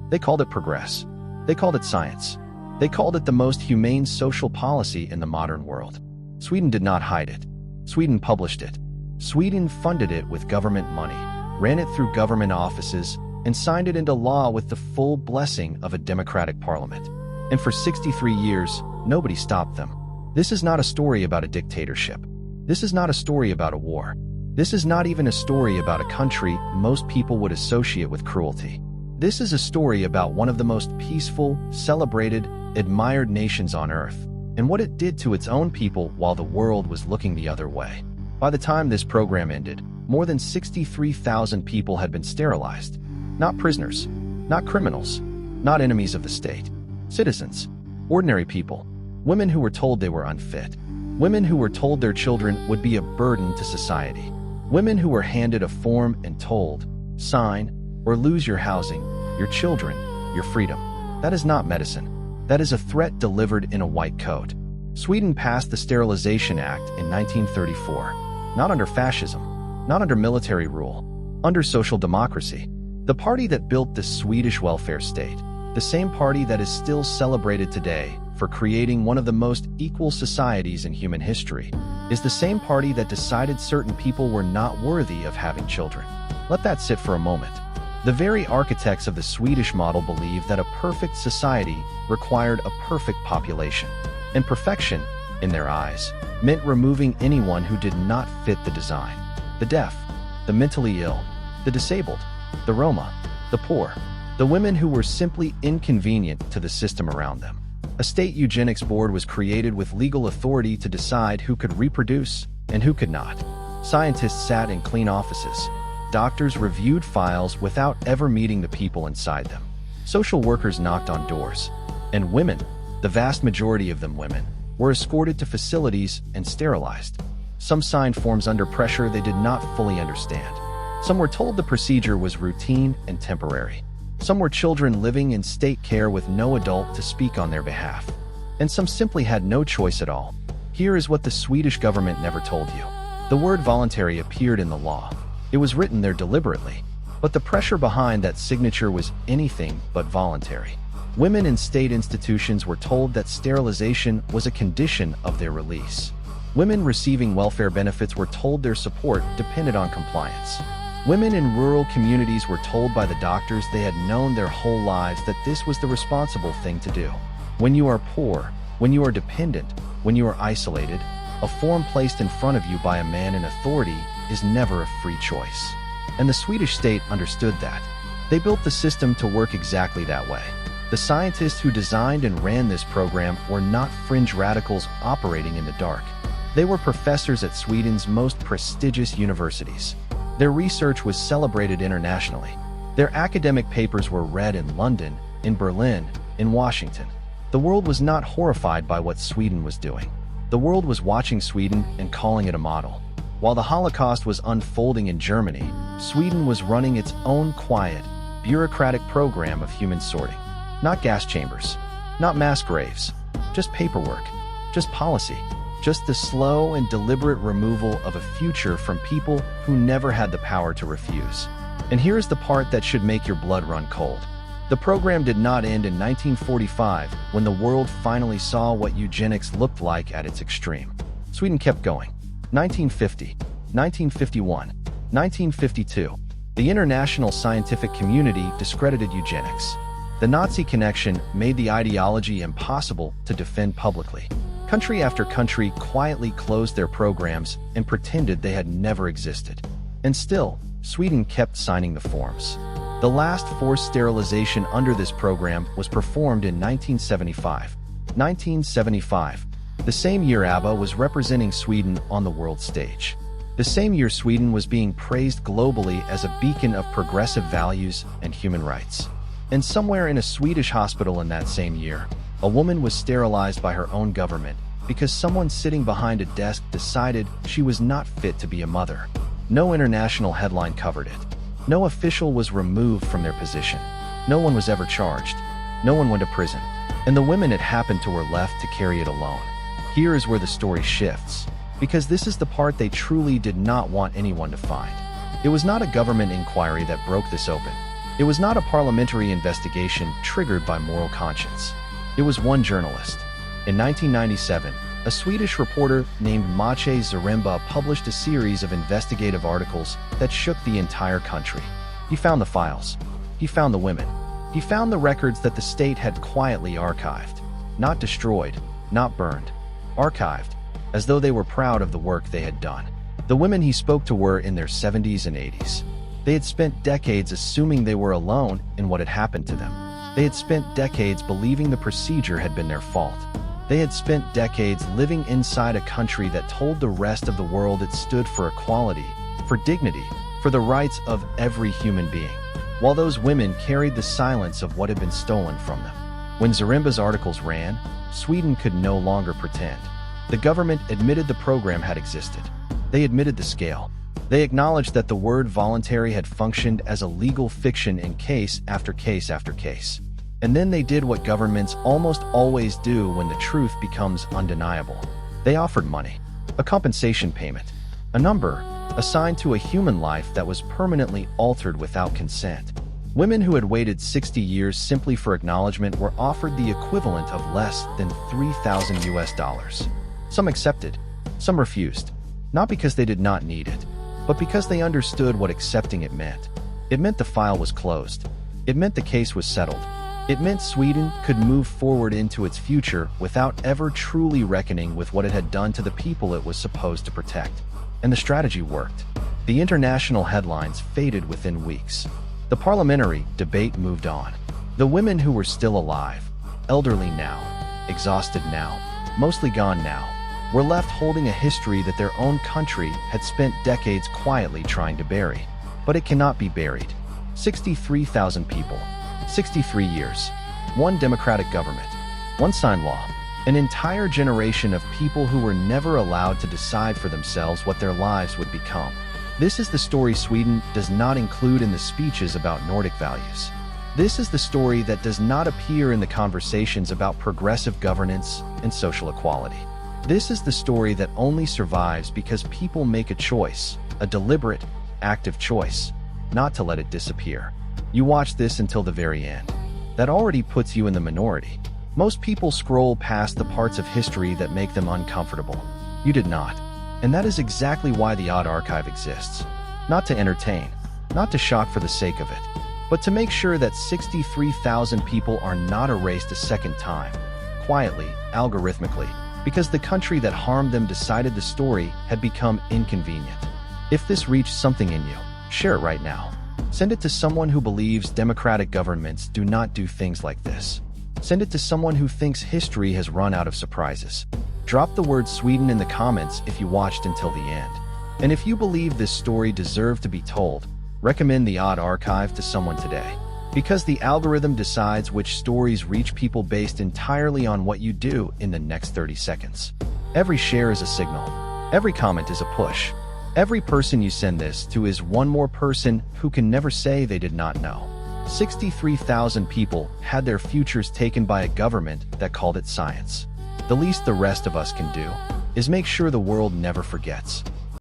They called it progress. They called it science. They called it the most humane social policy in the modern world. Sweden did not hide it. Sweden published it. Sweden funded it with government money, ran it through government offices, and signed it into law with the full blessing of a democratic parliament. And for 63 years, nobody stopped them. This is not a story about a dictatorship. This is not a story about a war. This is not even a story about a country most people would associate with cruelty. This is a story about one of the most peaceful, celebrated, admired nations on earth, and what it did to its own people while the world was looking the other way. By the time this program ended, more than 63,000 people had been sterilized. Not prisoners, not criminals, not enemies of the state. Citizens, ordinary people, women who were told they were unfit, women who were told their children would be a burden to society, women who were handed a form and told, sign, or lose your housing, your children, your freedom. That is not medicine. That is a threat delivered in a white coat. Sweden passed the Sterilization Act in 1934, not under fascism, not under military rule, under social democracy. The party that built the Swedish welfare state, the same party that is still celebrated today for creating one of the most equal societies in human history, is the same party that decided certain people were not worthy of having children. Let that sit for a moment. The very architects of the Swedish model believed that a perfect society required a perfect population, and perfection, in their eyes, meant removing anyone who did not fit the design. The deaf, the mentally ill, the disabled, the Roma, the poor, the women who were simply inconvenient to the system around them. A state eugenics board was created with legal authority to decide who could reproduce and who could not. Scientists sat in clean offices. Doctors reviewed files without ever meeting the people inside them. Social workers knocked on doors. And women, the vast majority of them women, were escorted to facilities and sterilized. Some signed forms under pressure they did not fully understand. Some were told the procedure was routine and temporary. Some were children living in state care with no adult to speak on their behalf. And some simply had no choice at all. Here is what the Swedish government never told you. The word voluntary appeared in the law. It was written there deliberately, but the pressure behind that signature was anything but voluntary. Women in state institutions were told that sterilization was a condition of their release. Women receiving welfare benefits were told their support depended on compliance. Women in rural communities were told by the doctors they had known their whole lives that this was the responsible thing to do. When you are poor, when you are dependent, when you are isolated, a form placed in front of you by a man in authority is never a free choice. And the Swedish state understood that. They built the system to work exactly that way. The scientists who designed and ran this program were not fringe radicals operating in the dark. They were professors at Sweden's most prestigious universities. Their research was celebrated internationally. Their academic papers were read in London, in Berlin, in Washington. The world was not horrified by what Sweden was doing. The world was watching Sweden and calling it a model. While the Holocaust was unfolding in Germany, Sweden was running its own quiet, bureaucratic program of human sorting. Not gas chambers, not mass graves, just paperwork, just policy, just the slow and deliberate removal of a future from people who never had the power to refuse. And here's the part that should make your blood run cold. The program did not end in 1945 when the world finally saw what eugenics looked like at its extreme. Sweden kept going. 1950, 1951, 1952. The international scientific community discredited eugenics. The Nazi connection made the ideology impossible to defend publicly. Country after country quietly closed their programs and pretended they had never existed. And still, Sweden kept signing the forms. The last forced sterilization under this program was performed in 1975. 1975. The same year ABBA was representing Sweden on the world stage. The same year Sweden was being praised globally as a beacon of progressive values and human rights. And somewhere in a Swedish hospital in that same year, a woman was sterilized by her own government because someone sitting behind a desk decided she was not fit to be a mother. No international headline covered it. No official was removed from their position. No one was ever charged. No one went to prison. And the women it happened to were left to carry it alone. Here is where the story shifts, because this is the part they truly did not want anyone to find. It was not a government inquiry that broke this open. It was not a parliamentary investigation triggered by moral conscience. It was one journalist. In 1997, a Swedish reporter named Maciej Zaremba published a series of investigative articles that shook the entire country. He found the files. He found the women. He found the records that the state had quietly archived. Not destroyed, not burned. Archived, as though they were proud of the work they had done. The women he spoke to were in their 70s and 80s. They had spent decades assuming they were alone in what had happened to them. They had spent decades believing the procedure had been their fault. They had spent decades living inside a country that told the rest of the world it stood for equality, for dignity, for the rights of every human being, while those women carried the silence of what had been stolen from them. When Zaremba's articles ran, Sweden could no longer pretend. The government admitted the program had existed. They admitted the scale. They acknowledged that the word voluntary had functioned as a legal fiction in case after case after case. And then they did what governments almost always do when the truth becomes undeniable. They offered money, a compensation payment, a number assigned to a human life that was permanently altered without consent. Women who had waited 60 years simply for acknowledgement were offered the equivalent of less than $3,000. Some accepted, some refused, not because they did not need it, but because they understood what accepting it meant. It meant the file was closed. It meant the case was settled. It meant Sweden could move forward into its future without ever truly reckoning with what it had done to the people it was supposed to protect. And the strategy worked. The international headlines faded within weeks. The parliamentary debate moved on. The women who were still alive, elderly now, exhausted now, mostly gone now, were left holding a history that their own country had spent decades quietly trying to bury. But it cannot be buried. 63,000 people, 63 years, one democratic government, one signed law, an entire generation of people who were never allowed to decide for themselves what their lives would become. This is the story Sweden does not include in the speeches about Nordic values. This is the story that does not appear in the conversations about progressive governance and social equality. This is the story that only survives because people make a choice, a deliberate, active choice, not to let it disappear. You watch this until the very end. That already puts you in the minority. Most people scroll past the parts of history that make them uncomfortable. You did not. And that is exactly why the Odd Archive exists. Not to entertain, not to shock for the sake of it, but to make sure that 63,000 people are not erased a second time, quietly, algorithmically, because the country that harmed them decided the story had become inconvenient. If this reached something in you, share it right now. Send it to someone who believes democratic governments do not do things like this. Send it to someone who thinks history has run out of surprises. Drop the word Sweden in the comments if you watched until the end. And if you believe this story deserved to be told, recommend the Odd Archive to someone today. Because the algorithm decides which stories reach people based entirely on what you do in the next 30 seconds. Every share is a signal. Every comment is a push. Every person you send this to is one more person who can never say they did not know. 63,000 people had their futures taken by a government that called it science. The least the rest of us can do is make sure the world never forgets.